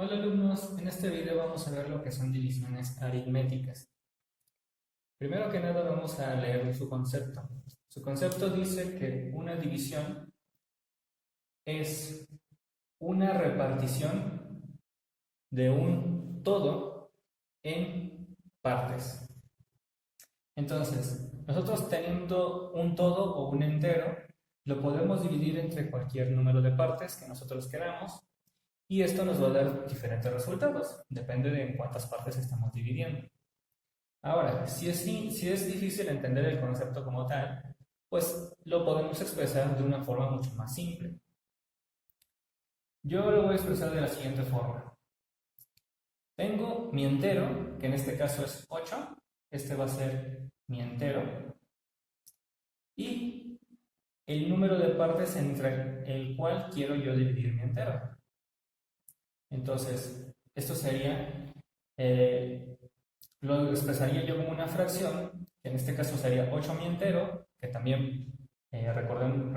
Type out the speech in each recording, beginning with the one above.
Hola alumnos, en este video vamos a ver lo que son divisiones aritméticas. Primero que nada vamos a leer su concepto. Su concepto dice que una división es una repartición de un todo en partes. Entonces, nosotros teniendo un todo o un entero, lo podemos dividir entre cualquier número de partes que nosotros queramos. Y esto nos va a dar diferentes resultados, depende de en cuántas partes estamos dividiendo. Ahora, si es difícil entender el concepto como tal, pues lo podemos expresar de una forma mucho más simple. Yo lo voy a expresar de la siguiente forma. Tengo mi entero, que en este caso es 8, este va a ser mi entero, y el número de partes entre el cual quiero yo dividir mi entero. Entonces, esto sería lo expresaría yo como una fracción, que en este caso sería 8 mi entero, que también recordando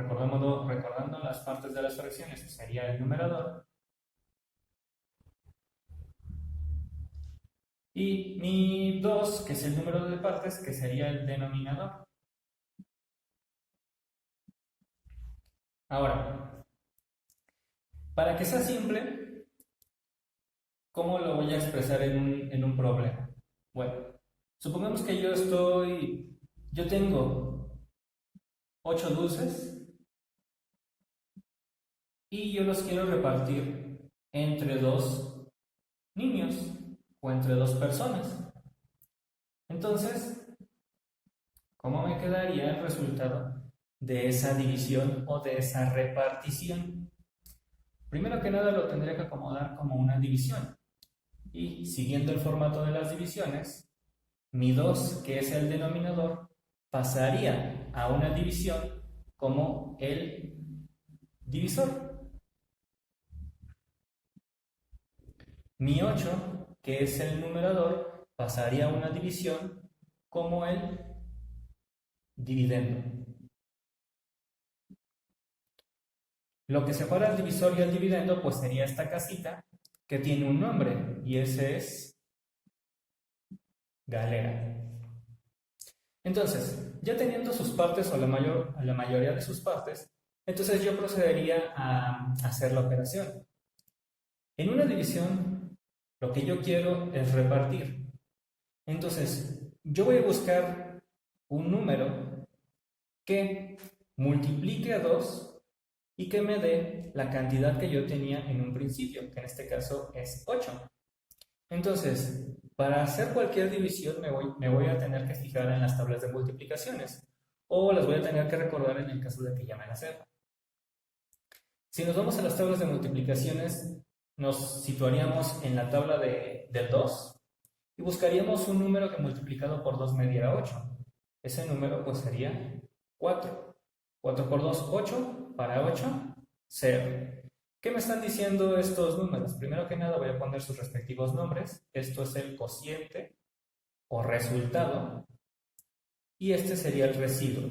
las partes de las fracciones, sería el numerador, y mi 2, que es el número de partes, que sería el denominador. Ahora, para que sea simple, ¿cómo lo voy a expresar en un problema? Bueno, supongamos que yo tengo 8 dulces y yo los quiero repartir entre dos niños o entre dos personas. Entonces, ¿cómo me quedaría el resultado de esa división o de esa repartición? Primero que nada lo tendría que acomodar como una división. Y siguiendo el formato de las divisiones, mi 2, que es el denominador, pasaría a una división como el divisor. Mi 8, que es el numerador, pasaría a una división como el dividendo. Lo que separa al divisor y al dividendo pues sería esta casita que tiene un nombre y ese es galera. Entonces, ya teniendo sus partes o la mayoría de sus partes, entonces yo procedería a hacer la operación. En una división, lo que yo quiero es repartir. Entonces, yo voy a buscar un número que multiplique a 2 y que me dé la cantidad que yo tenía en un principio, que en este caso es 8. Entonces, para hacer cualquier división me voy a tener que fijar en las tablas de multiplicaciones o las voy a tener que recordar en el caso de que ya me las sepa. Si nos vamos a las tablas de multiplicaciones, nos situaríamos en la tabla del 2 y buscaríamos un número que multiplicado por 2 me diera 8. Ese número pues sería 4. 4 por 2, 8. Para 8, 0. ¿Qué me están diciendo estos números? Primero que nada voy a poner sus respectivos nombres. Esto es el cociente o resultado y este sería el residuo.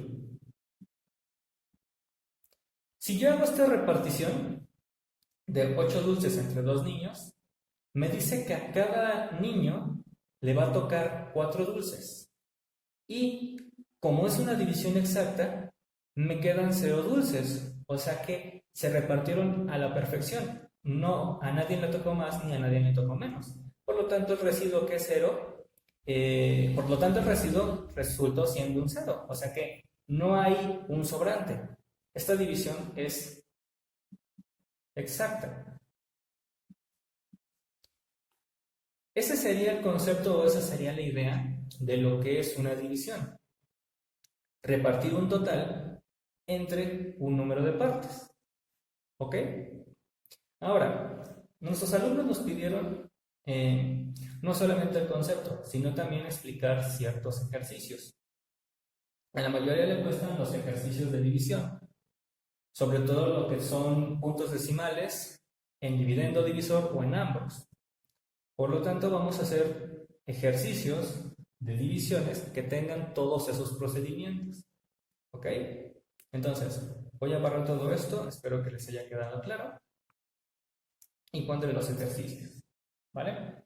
Si yo hago esta repartición de 8 dulces entre dos niños, me dice que a cada niño le va a tocar 4 dulces. Y como es una división exacta, me quedan 0 dulces. O sea que se repartieron a la perfección. No, a nadie le tocó más ni a nadie le tocó menos. Por lo tanto, el residuo que es 0, por lo tanto el residuo resultó siendo un 0. O sea que no hay un sobrante. Esta división es exacta. Ese sería el concepto o esa sería la idea de lo que es una división. Repartir un total entre un número de partes. ¿Ok? Ahora, nuestros alumnos nos pidieron no solamente el concepto, sino también explicar ciertos ejercicios. A la mayoría le cuestan los ejercicios de división, sobre todo lo que son puntos decimales, en dividendo, divisor o en ambos. Por lo tanto, vamos a hacer ejercicios de divisiones que tengan todos esos procedimientos. ¿Ok? Entonces, voy a barrar todo esto, espero que les haya quedado claro, y pondré los ejercicios. ¿vale?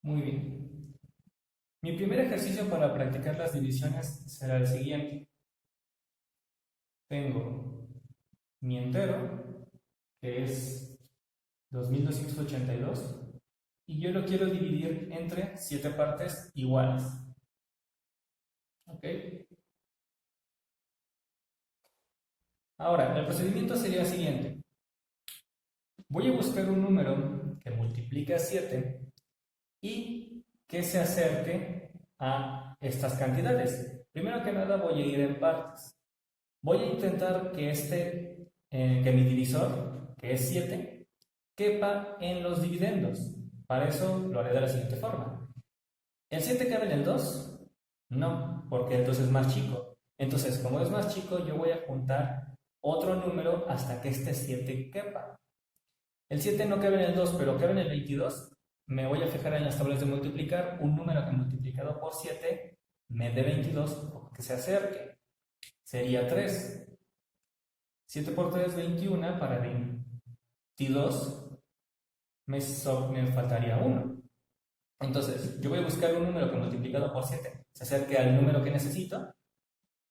Muy bien. Mi primer ejercicio para practicar las divisiones será el siguiente. Tengo mi entero, que es 2282, y yo lo quiero dividir entre 7 partes iguales. ¿Ok? Ahora, el procedimiento sería el siguiente. Voy a buscar un número que multiplica 7 y que se acerque a estas cantidades. Primero que nada voy a ir en partes. Voy a intentar que mi divisor, que es 7, quepa en los dividendos. Para eso lo haré de la siguiente forma. ¿El 7 cabe en el 2? No, porque el 2 es más chico. Entonces, como es más chico, yo voy a juntar otro número hasta que este 7 quepa. El 7 no cabe en el 2, pero cabe en el 22. Me voy a fijar en las tablas de multiplicar un número que multiplicado por 7 me dé 22 o que se acerque. Sería 3. 7 por 3, 21. Para 22 me faltaría 1. Entonces, yo voy a buscar un número que multiplicado por 7 se acerque al número que necesito.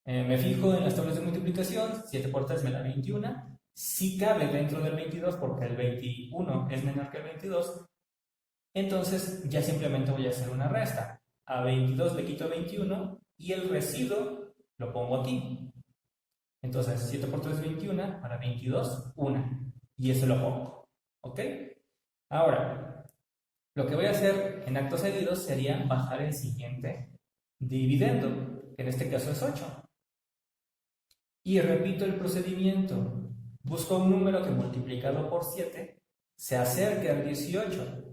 Me fijo en las tablas de multiplicación. 7 por 3 me da 21. Si cabe dentro del 22 porque el 21 es menor que el 22, entonces ya simplemente voy a hacer una resta. A 22 le quito 21 y el residuo lo pongo aquí. Entonces 7 por 3 es 21, para 22, 1. Y eso lo pongo. ¿Ok? Ahora, lo que voy a hacer en actos seguidos sería bajar el siguiente dividendo, que en este caso es 8. Y repito el procedimiento. Busco un número que multiplicado por 7 se acerque al 18.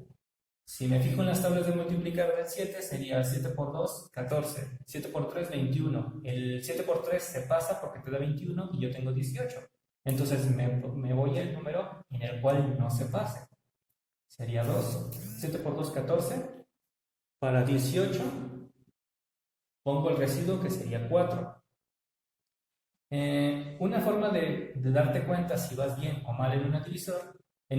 Si me fijo en las tablas de multiplicar del 7, sería 7 por 2, 14. 7 por 3, 21. El 7 por 3 se pasa porque te da 21 y yo tengo 18. Entonces me voy al número en el cual no se pase. Sería 2. 7 por 2, 14. Para 18 pongo el residuo que sería 4. Una forma de darte cuenta si vas bien o mal en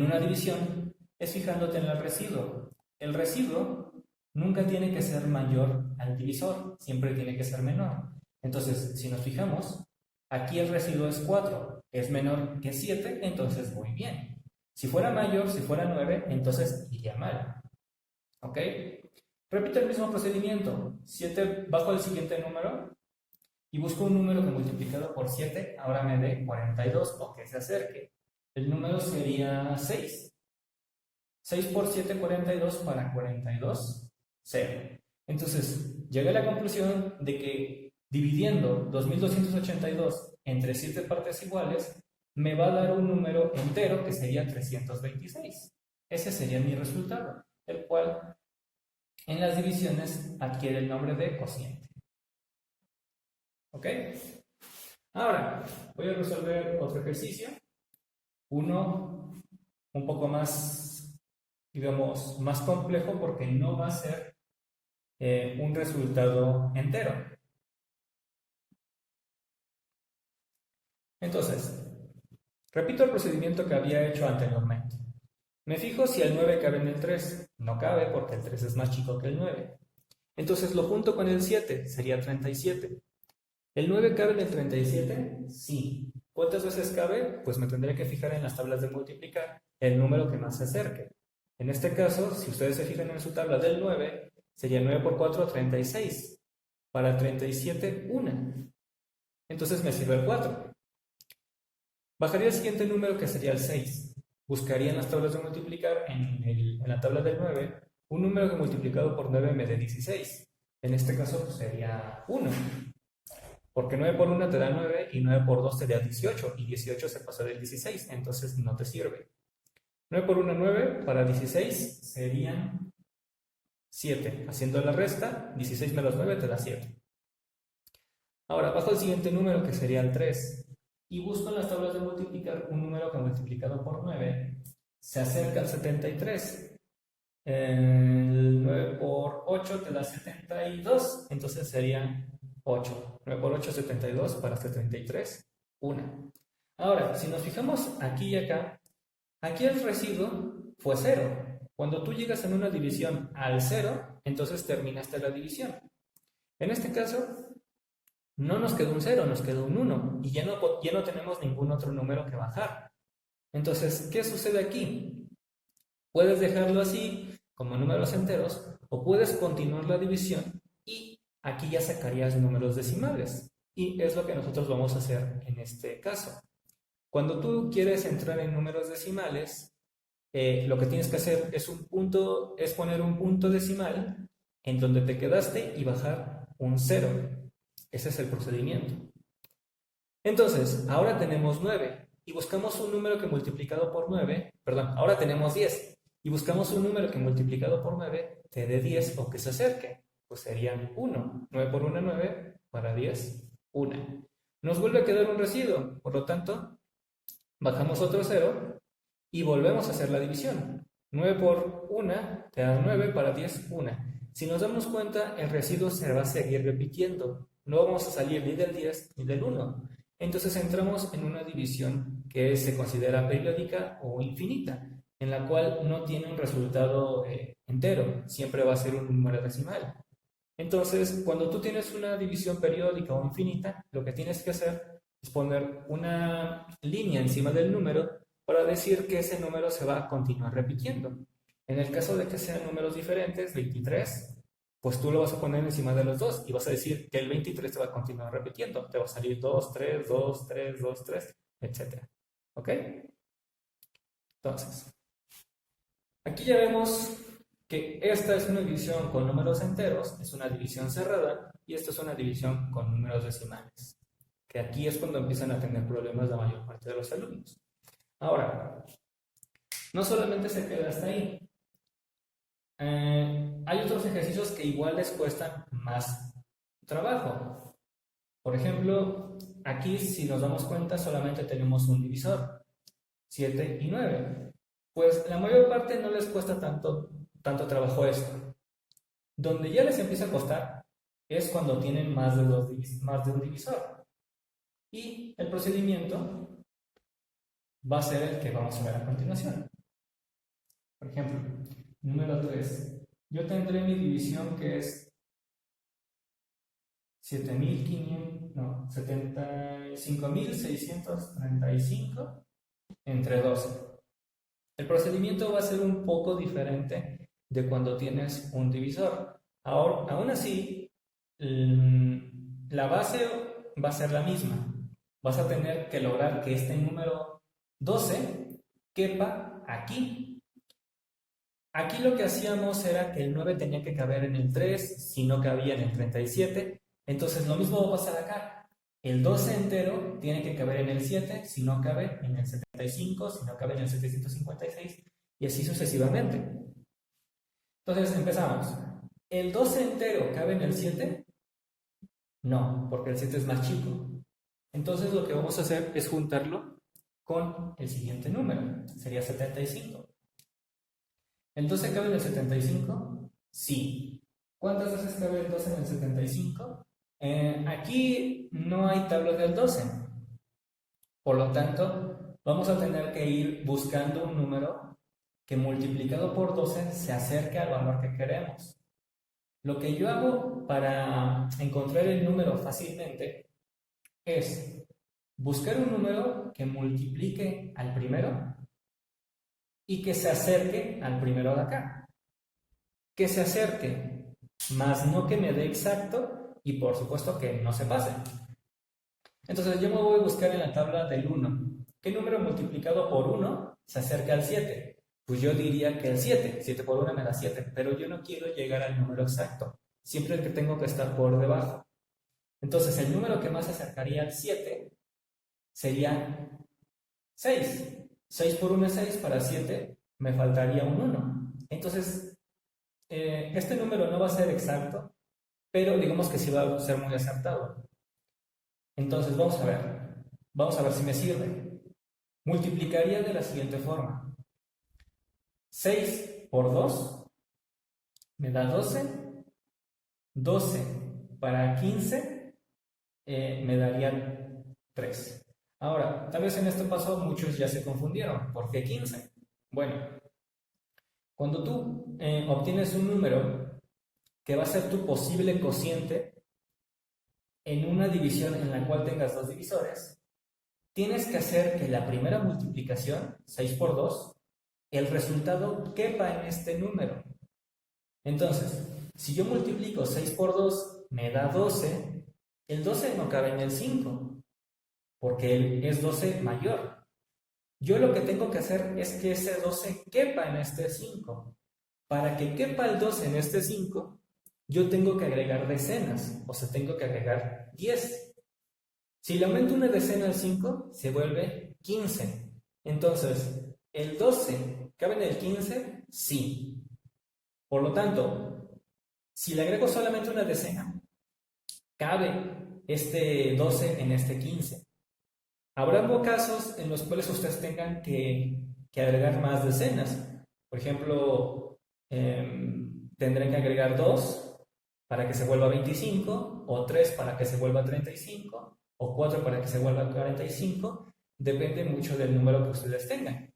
una división, es fijándote en el residuo. El residuo nunca tiene que ser mayor al divisor, siempre tiene que ser menor. Entonces, si nos fijamos, aquí el residuo es 4, es menor que 7, entonces voy bien. Si fuera mayor, si fuera 9, entonces iría mal. ¿Ok? Repito el mismo procedimiento. 7 bajo el siguiente número y busco un número que multiplicado por 7 ahora me dé 42 o que se acerque. El número sería 6. 6 por 7, 42, para 42, 0. Entonces, llegué a la conclusión de que dividiendo 2282 entre 7 partes iguales, me va a dar un número entero que sería 326. Ese sería mi resultado, el cual en las divisiones adquiere el nombre de cociente. ¿Ok? Ahora, voy a resolver otro ejercicio. Uno un poco más, digamos, más complejo porque no va a ser un resultado entero. Entonces, repito el procedimiento que había hecho anteriormente. Me fijo si el 9 cabe en el 3. No cabe porque el 3 es más chico que el 9. Entonces lo junto con el 7, sería 37. ¿El 9 cabe en el 37? Sí. ¿Cuántas veces cabe? Pues me tendré que fijar en las tablas de multiplicar el número que más se acerque. En este caso, si ustedes se fijan en su tabla del 9, sería 9 por 4, 36. Para 37, 1. Entonces me sirve el 4. Bajaría el siguiente número que sería el 6. Buscaría en las tablas de multiplicar, en la tabla del 9, un número que multiplicado por 9 me dé 16. En este caso pues sería 1. Porque 9 por 1 te da 9 y 9 por 2 te da 18. Y 18 se pasa del 16, entonces no te sirve. 9 por 1, 9. Para 16 serían 7. Haciendo la resta, 16 menos 9 te da 7. Ahora, bajo el siguiente número que sería el 3. Y busco en las tablas de multiplicar un número que multiplicado por 9 se acerca al 73. El 9 por 8 te da 72, entonces sería 8. 9 por 8 es 72, para 73, 1. Ahora, si nos fijamos aquí y acá, aquí el residuo fue 0. Cuando tú llegas en una división al 0, entonces terminaste la división. En este caso, no nos quedó un 0, nos quedó un 1 y ya no tenemos ningún otro número que bajar. Entonces, ¿qué sucede aquí? Puedes dejarlo así, como números enteros, o puedes continuar la división y aquí ya sacarías números decimales. Y es lo que nosotros vamos a hacer en este caso. Cuando tú quieres entrar en números decimales, lo que tienes que hacer es poner un punto decimal en donde te quedaste y bajar un 0. Ese es el procedimiento. Entonces, ahora tenemos 9 y buscamos un número que multiplicado por 9, perdón, ahora tenemos 10 y buscamos un número que multiplicado por 9 te dé 10 o que se acerque. Pues serían 1. 9 por 1, 9, para 10, 1. Nos vuelve a quedar un residuo, por lo tanto, bajamos otro 0 y volvemos a hacer la división. 9 por 1 te da 9, para 10, 1. Si nos damos cuenta, el residuo se va a seguir repitiendo. No vamos a salir ni del 10 ni del 1. Entonces entramos en una división que se considera periódica o infinita, en la cual no tiene un resultado entero, siempre va a ser un número decimal. Entonces, cuando tú tienes una división periódica o infinita, lo que tienes que hacer es poner una línea encima del número para decir que ese número se va a continuar repitiendo. En el caso de que sean números diferentes, 23, pues tú lo vas a poner encima de los dos y vas a decir que el 23 te va a continuar repitiendo. Te va a salir 2, 3, 2, 3, 2, 3, etc. ¿Ok? Entonces, aquí ya vemos que esta es una división con números enteros, es una división cerrada, y esta es una división con números decimales, que aquí es cuando empiezan a tener problemas la mayor parte de los alumnos. Ahora, no solamente se queda hasta ahí. Hay otros ejercicios que igual les cuestan más trabajo. Por ejemplo, aquí si nos damos cuenta solamente tenemos un divisor, 7 y 9. Pues la mayor parte no les cuesta tanto trabajo esto. Donde ya les empieza a costar es cuando tienen más de un divisor. Y el procedimiento va a ser el que vamos a ver a continuación. Por ejemplo, número 3. Yo tendré mi división que es 75.635 entre 12. El procedimiento va a ser un poco diferente de cuando tienes un divisor. Ahora, aún así, la base va a ser la misma. Vas a tener que lograr que este número 12 quepa aquí. Aquí lo que hacíamos era que el 9 tenía que caber en el 3, si no cabía en el 37. Entonces lo mismo va a pasar acá. El 12 entero tiene que caber en el 7, si no cabe en el 75, si no cabe en el 756, y así sucesivamente. Entonces empezamos. ¿El 12 entero cabe en el 7? No, porque el 7 es más chico. Entonces lo que vamos a hacer es juntarlo con el siguiente número. Sería 75. ¿El 12 cabe en el 75? Sí. ¿Cuántas veces cabe el 12 en el 75? Aquí no hay tabla del 12. Por lo tanto, vamos a tener que ir buscando un número que multiplicado por 12 se acerque al valor que queremos. Lo que yo hago para encontrar el número fácilmente es buscar un número que multiplique al primero y que se acerque al primero de acá. Que se acerque, más no que me dé exacto y por supuesto que no se pase. Entonces yo me voy a buscar en la tabla del 1. ¿Qué número multiplicado por 1 se acerca al 7? Pues yo diría que el 7. 7 por 1 me da 7, pero yo no quiero llegar al número exacto. Siempre que tengo que estar por debajo. Entonces el número que más se acercaría al 7 sería 6. 6 por 1 es 6, para 7 me faltaría un 1. Entonces, este número no va a ser exacto, pero digamos que sí va a ser muy acertado. Entonces, vamos a ver si me sirve. Multiplicaría de la siguiente forma. 6 por 2 me da 12. 12 para 15 me daría 3. Ahora, tal vez en este paso muchos ya se confundieron. ¿Por qué 15? Bueno, cuando tú obtienes un número que va a ser tu posible cociente en una división en la cual tengas dos divisores, tienes que hacer que la primera multiplicación, 6 por 2, el resultado quepa en este número. Entonces, si yo multiplico 6 por 2, me da 12, el 12 no cabe en el 5, porque es 12 mayor. Yo lo que tengo que hacer es que ese 12 quepa en este 5. Para que quepa el 12 en este 5, yo tengo que agregar decenas, o sea, tengo que agregar 10. Si le aumento una decena al 5, se vuelve 15. Entonces, ¿el 12 cabe en el 15? Sí. Por lo tanto, si le agrego solamente una decena, cabe este 12 en este 15. Habrá casos en los cuales ustedes tengan que agregar más decenas. Por ejemplo, tendrán que agregar 2 para que se vuelva 25, o 3 para que se vuelva 35, o 4 para que se vuelva 45. Depende mucho del número que ustedes tengan.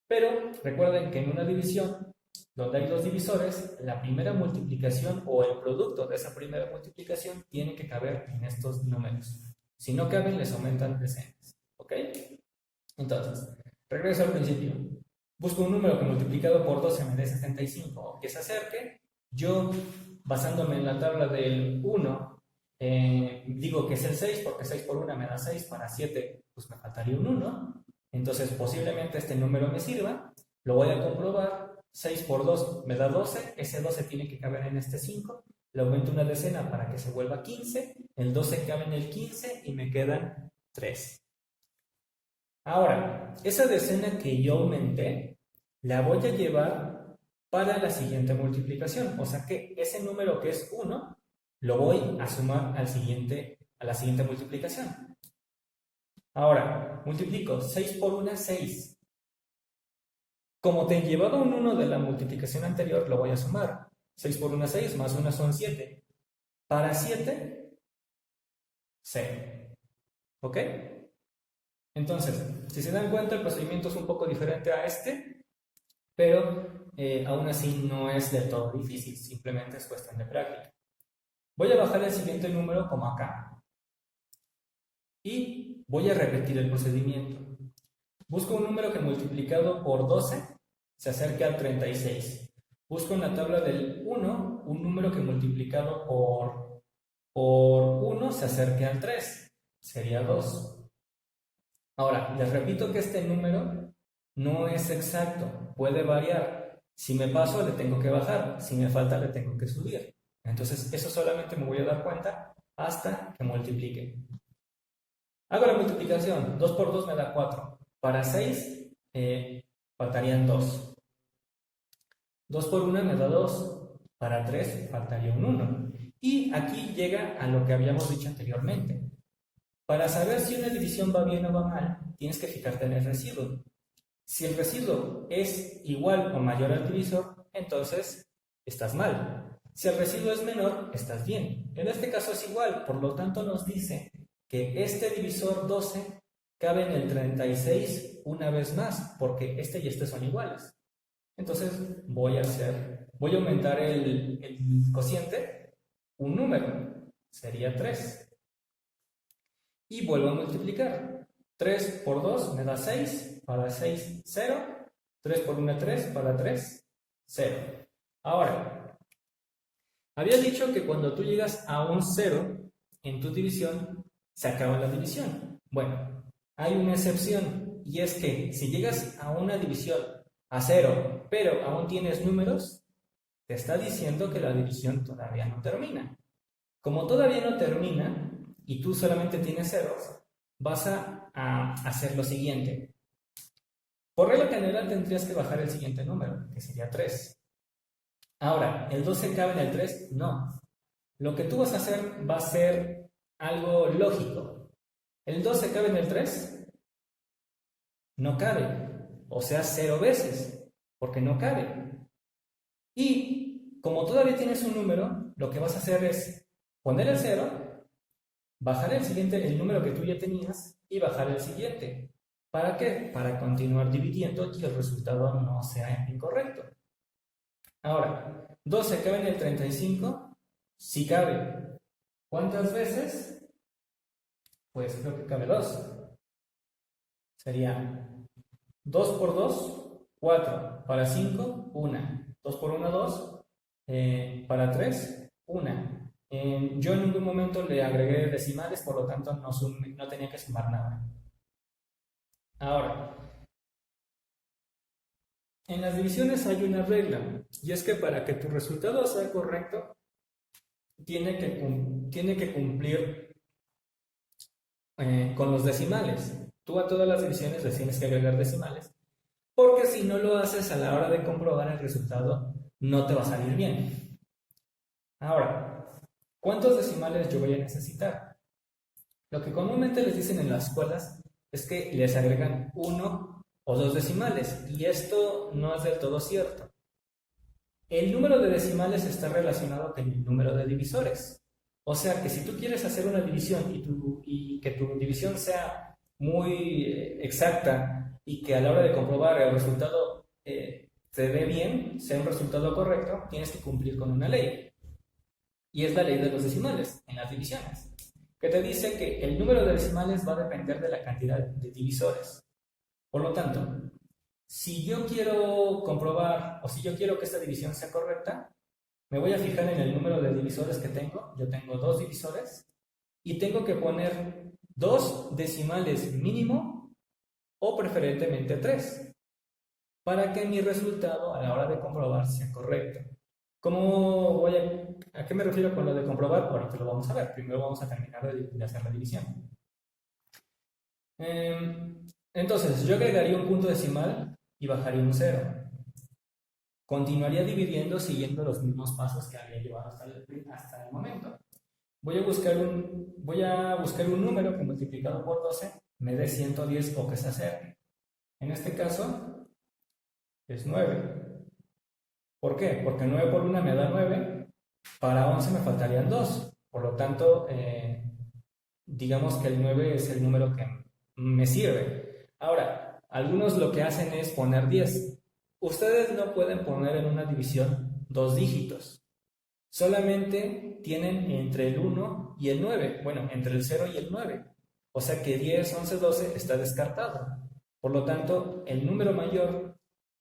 Pero recuerden que en una división donde hay dos divisores, la primera multiplicación o el producto de esa primera multiplicación tiene que caber en estos números. Si no caben, les aumentan decenas. ¿Ok? Entonces, regreso al principio. Busco un número que multiplicado por 12 me dé 75 o que se acerque. Yo, basándome en la tabla del 1, digo que es el 6 porque 6 por 1 me da 6, para 7 pues me faltaría un 1. Entonces posiblemente este número me sirva. Lo voy a comprobar. 6 por 2 me da 12, ese 12 tiene que caber en este 5. Le aumento una decena para que se vuelva 15. El 12 cabe en el 15 y me quedan 3. Ahora, esa decena que yo aumenté, la voy a llevar para la siguiente multiplicación. O sea que ese número que es 1, lo voy a sumar a la siguiente multiplicación. Ahora, multiplico 6 por 1, 6. Como te llevaba un 1 de la multiplicación anterior, lo voy a sumar. 6 por 1, 6, más 1 son 7. Para 7, 0. ¿Ok? Entonces, si se dan cuenta, el procedimiento es un poco diferente a este, pero aún así no es del todo difícil, simplemente es cuestión de práctica. Voy a bajar el siguiente número como acá y voy a repetir el procedimiento. Busco un número que multiplicado por 12 se acerque al 36. Busco en la tabla del 1 un número que multiplicado por 1 se acerque al 3. Sería 2. Ahora, les repito que este número no es exacto, puede variar. Si me paso, le tengo que bajar. Si me falta, le tengo que subir. Entonces, eso solamente me voy a dar cuenta hasta que multiplique. Hago la multiplicación. 2 por 2 me da 4. Para 6, faltarían 2. 2 por 1 me da 2. Para 3, faltaría un 1. Y aquí llega a lo que habíamos dicho anteriormente. Para saber si una división va bien o va mal, tienes que fijarte en el residuo. Si el residuo es igual o mayor al divisor, entonces estás mal. Si el residuo es menor, estás bien. En este caso es igual, por lo tanto nos dice que este divisor 12 cabe en el 36 una vez más, porque este y este son iguales. Entonces voy a aumentar el cociente un número, sería 3. Y vuelvo a multiplicar. 3 por 2 me da 6, para 6, 0. 3 por 1, 3, para 3, 0. Ahora, había dicho que cuando tú llegas a un 0 en tu división, se acaba la división. Bueno, hay una excepción, y es que si llegas a una división a 0, pero aún tienes números, te está diciendo que la división todavía no termina. Como todavía no termina, y tú solamente tienes ceros, vas a hacer lo siguiente. Por regla general tendrías que bajar el siguiente número, que sería 3. Ahora, ¿el 12 cabe en el 3? No. Lo que tú vas a hacer va a ser algo lógico. ¿El 12 cabe en el 3? No cabe. O sea, 0 veces, porque no cabe. Y como todavía tienes un número, lo que vas a hacer es poner el 0, bajar el siguiente, el número que tú ya tenías, y bajar el siguiente. ¿Para qué? Para continuar dividiendo y el resultado no sea incorrecto. Ahora, 12 cabe en el 35, sí cabe. ¿Cuántas veces? Pues creo que cabe 2. Sería 2 por 2, 4. Para 5, 1. 2 por 1, 2. Para 3, 1. Yo en ningún momento le agregué decimales, por lo tanto no tenía que sumar nada. Ahora, en las divisiones hay una regla, y es que para que tu resultado sea correcto, tiene que cumplir con los decimales. Tú a todas las divisiones les tienes que agregar decimales, porque si no lo haces a la hora de comprobar el resultado, no te va a salir bien. Ahora, ¿cuántos decimales yo voy a necesitar? Lo que comúnmente les dicen en las escuelas es que les agregan 1 o 2 decimales, y esto no es del todo cierto. El número de decimales está relacionado con el número de divisores. O sea que si tú quieres hacer una división y que tu división sea muy exacta y que a la hora de comprobar el resultado te dé bien, sea un resultado correcto, tienes que cumplir con una ley. Y es la ley de los decimales en las divisiones, que te dice que el número de decimales va a depender de la cantidad de divisores. Por lo tanto, si yo quiero comprobar o si yo quiero que esta división sea correcta, me voy a fijar en el número de divisores que tengo. Yo tengo 2 divisores y tengo que poner 2 decimales mínimo o preferentemente 3 para que mi resultado a la hora de comprobar sea correcto. ¿A qué me refiero con lo de comprobar? Ahorita lo vamos a ver. Primero vamos a terminar de hacer la división. Entonces, yo agregaría un punto decimal y bajaría un 0. Continuaría dividiendo siguiendo los mismos pasos que había llevado hasta el momento. Voy a buscar un número que multiplicado por 12 me dé 110 o que se acerque. En este caso es 9. ¿Por qué? Porque 9 por 1 me da 9. Para 11 me faltarían 2. Por lo tanto, digamos que el 9 es el número que me sirve. Ahora, algunos lo que hacen es poner 10. Ustedes no pueden poner en una división 2 dígitos. Solamente tienen entre el 1 y el 9. Bueno, entre el 0 y el 9. O sea que 10, 11, 12 está descartado. Por lo tanto, el número mayor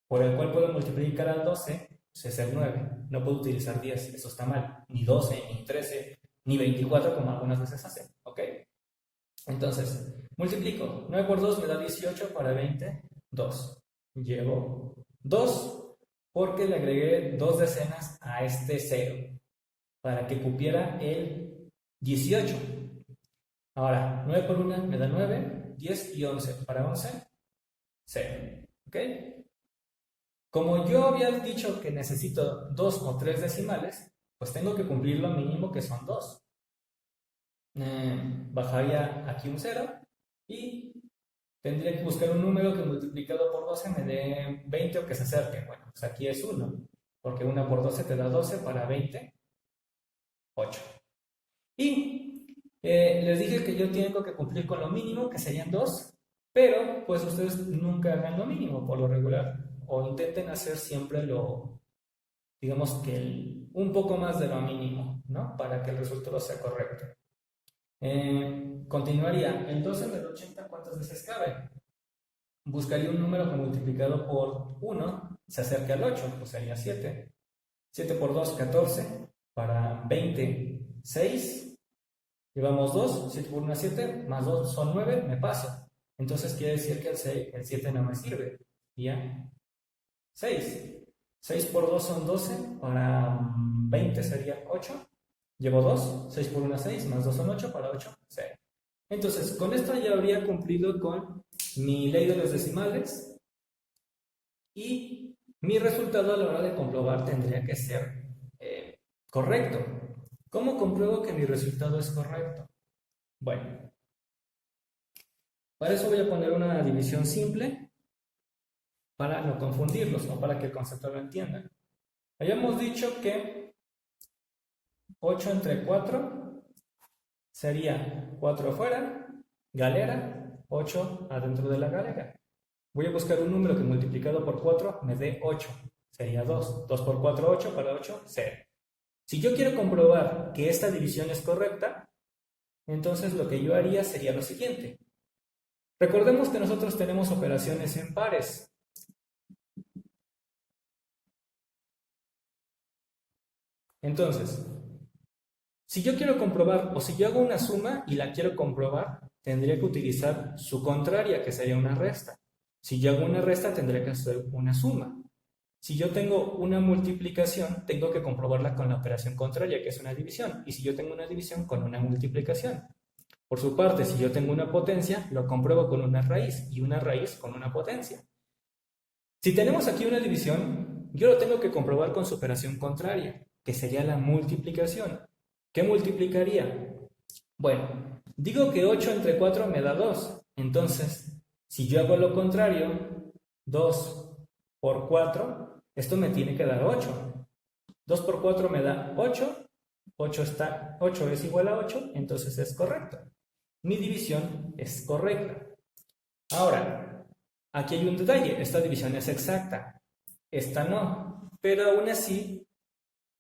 por el cual puedo multiplicar al 12 pues es el 9. No puedo utilizar 10, eso está mal. Ni 12, ni 13, ni 24 como algunas veces hacen. ¿Ok? Entonces, multiplico. 9 por 2 me da 18 para 20, 2. Llevo 2 porque le agregué 2 decenas a este 0 para que cupiera el 18. Ahora, 9 por 1 me da 9, 10 y 11. Para 11, 0. ¿Ok? Como yo había dicho que necesito 2 o 3 decimales, pues tengo que cumplir lo mínimo que son 2. Bajaría aquí un 0 y tendría que buscar un número que multiplicado por 12 me dé 20 o que se acerque. Bueno, pues aquí es 1, porque 1 por 12 te da 12, para 20, 8. Y les dije que yo tengo que cumplir con lo mínimo, que serían 2, pero pues ustedes nunca hagan lo mínimo por lo regular, o intenten hacer siempre digamos que un poco más de lo mínimo, ¿no? Para que el resultado sea correcto. Continuaría, el 12 del 80, ¿cuántas veces cabe? Buscaría un número que multiplicado por 1 se acerque al 8, pues sería 7. 7 por 2, 14, para 20, 6. Llevamos 2, 7 por 1, 7, más 2 son 9, me paso. Entonces quiere decir que el 7 no me sirve. ¿Ya? 6. 6 por 2 son 12, para 20 sería 8. Llevo 2, 6 por 1, 6, más 2 son 8, para 8, 0. Entonces, con esto ya habría cumplido con mi ley de los decimales y mi resultado a la hora de comprobar tendría que ser correcto. ¿Cómo compruebo que mi resultado es correcto? Bueno, para eso voy a poner una división simple para no confundirlos o para que el concepto lo entiendan. Habíamos dicho que 8 entre 4 sería 4 afuera, galera, 8 adentro de la galera. Voy a buscar un número que multiplicado por 4 me dé 8. Sería 2. 2 por 4, 8. Para 8, 0. Si yo quiero comprobar que esta división es correcta, entonces lo que yo haría sería lo siguiente. Recordemos que nosotros tenemos operaciones en pares. Entonces, si yo quiero comprobar, o si yo hago una suma y la quiero comprobar, tendría que utilizar su contraria, que sería una resta. Si yo hago una resta, tendría que hacer una suma. Si yo tengo una multiplicación, tengo que comprobarla con la operación contraria, que es una división. Y si yo tengo una división, con una multiplicación. Por su parte, si yo tengo una potencia, lo compruebo con una raíz, y una raíz con una potencia. Si tenemos aquí una división, yo lo tengo que comprobar con su operación contraria, que sería la multiplicación. ¿Qué multiplicaría? Bueno, digo que 8 entre 4 me da 2. Entonces, si yo hago lo contrario, 2 por 4, esto me tiene que dar 8. 2 por 4 me da 8. 8 es igual a 8, entonces es correcto. Mi división es correcta. Ahora, aquí hay un detalle. Esta división es exacta. Esta no. Pero aún así,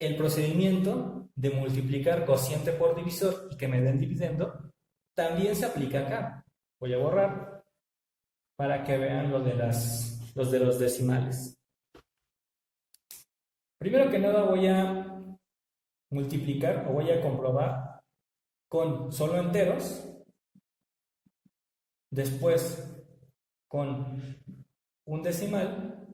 el procedimiento de multiplicar cociente por divisor y que me den dividendo también se aplica acá. Voy a borrar para que vean los de los decimales. Primero que nada voy a multiplicar o voy a comprobar con solo enteros, después con un decimal,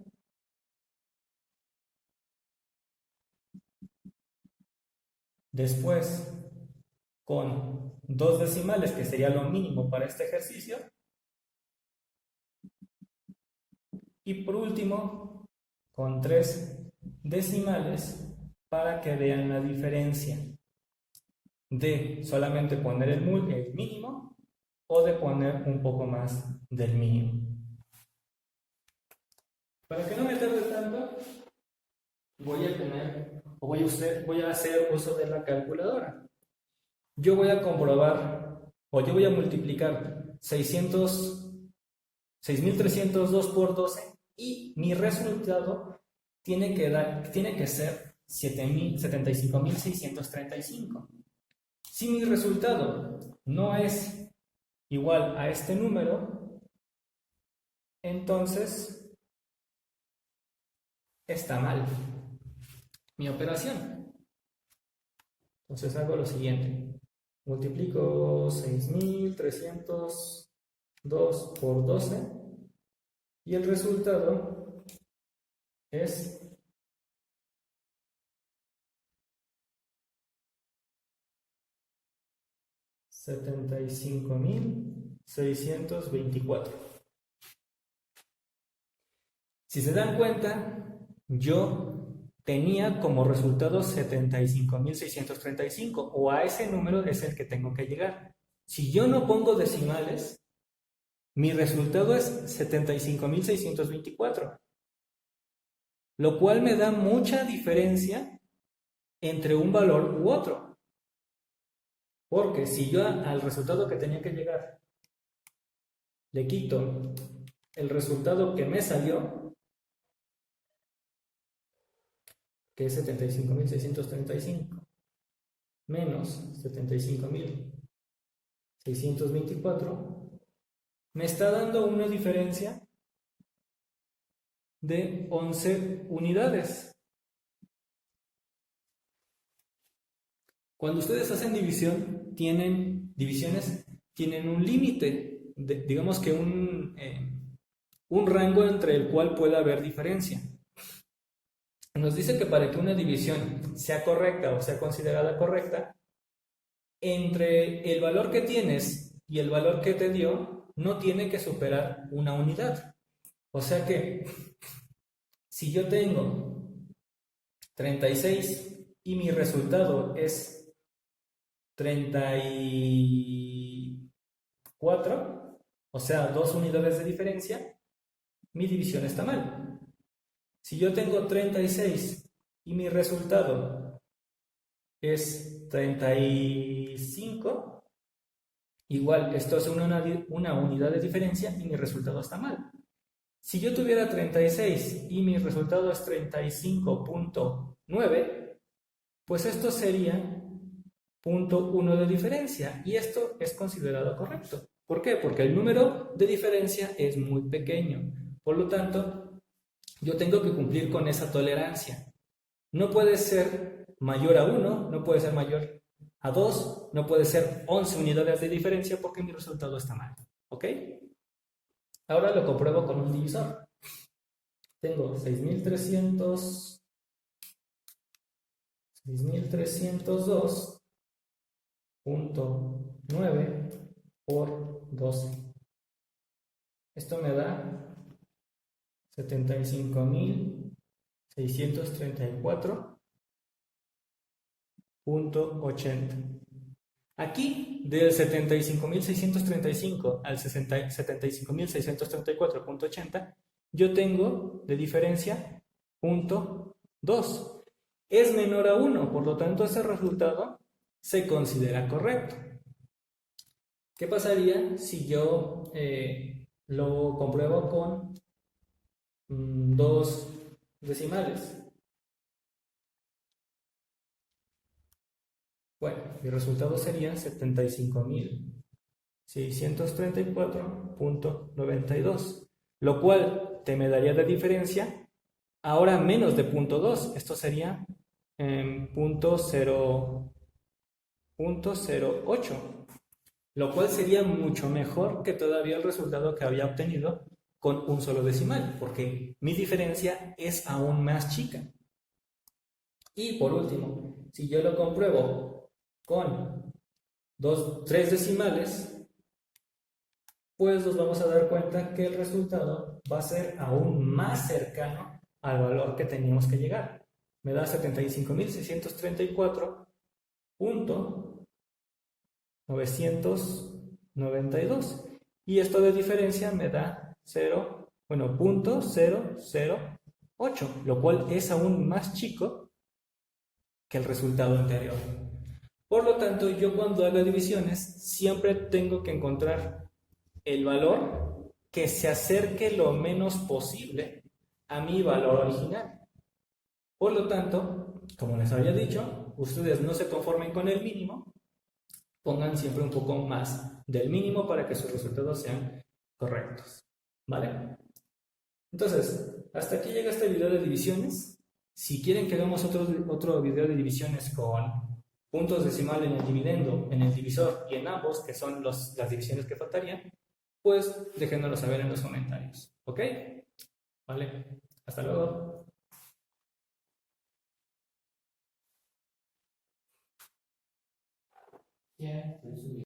después con dos decimales, que sería lo mínimo para este ejercicio, y por último con tres decimales para que vean la diferencia de solamente poner el mínimo o de poner un poco más del mínimo. Para que no me tarde tanto, voy a hacer uso de la calculadora. Yo voy a comprobar, o yo voy a multiplicar 6.302 por 12 y mi resultado tiene que ser 75.635. Si mi resultado no es igual a este número, entonces está mal mi operación. Entonces hago lo siguiente. Multiplico 6.302 por 12 y el resultado es 75.624. Si se dan cuenta, yo tenía como resultado 75.635, o a ese número es el que tengo que llegar. Si yo no pongo decimales, mi resultado es 75.624, lo cual me da mucha diferencia entre un valor u otro. Porque si yo al resultado que tenía que llegar le quito el resultado que me salió, que es 75.635, menos 75.624, me está dando una diferencia de 11 unidades. Cuando ustedes hacen divisiones tienen un límite, digamos que un rango entre el cual puede haber diferencia. Nos dice que para que una división sea correcta o sea considerada correcta, entre el valor que tienes y el valor que te dio, no tiene que superar una unidad. O sea que, si yo tengo 36 y mi resultado es 34, o sea, 2 unidades de diferencia, mi división está mal. Si yo tengo 36 y mi resultado es 35, igual esto es una unidad de diferencia y mi resultado está mal. Si yo tuviera 36 y mi resultado es 35.9, pues esto sería 0.1 de diferencia y esto es considerado correcto. ¿Por qué? Porque el número de diferencia es muy pequeño. Por lo tanto, yo tengo que cumplir con esa tolerancia. No puede ser mayor a 1, no puede ser mayor a 2, no puede ser 11 unidades de diferencia porque mi resultado está mal. ¿Ok? Ahora lo compruebo con un divisor. Tengo 6.302.9 por 12. Esto me da 75.634.80. Aquí, del 75.635 al 75.634.80, yo tengo de diferencia 0.2. Es menor a 1, por lo tanto ese resultado se considera correcto. ¿Qué pasaría si yo lo compruebo con dos decimales? Bueno, mi resultado sería 75.634.92, lo cual te me daría de diferencia ahora menos de 0.2. Esto sería 0.08, lo cual sería mucho mejor que todavía el resultado que había obtenido con un solo decimal, porque mi diferencia es aún más chica. Y por último, si yo lo compruebo con tres decimales, pues nos vamos a dar cuenta que el resultado va a ser aún más cercano al valor que teníamos que llegar. Me da 75.634.992 y esto de diferencia me da 0.008, lo cual es aún más chico que el resultado anterior. Por lo tanto, yo cuando haga divisiones siempre tengo que encontrar el valor que se acerque lo menos posible a mi valor original. Por lo tanto, como les había dicho, ustedes no se conformen con el mínimo, pongan siempre un poco más del mínimo para que sus resultados sean correctos. ¿Vale? Entonces, hasta aquí llega este video de divisiones. Si quieren que hagamos otro video de divisiones con puntos decimales en el dividendo, en el divisor y en ambos, que son las divisiones que faltarían, pues déjenoslo saber en los comentarios. ¿Ok? Vale. Hasta luego. Yeah.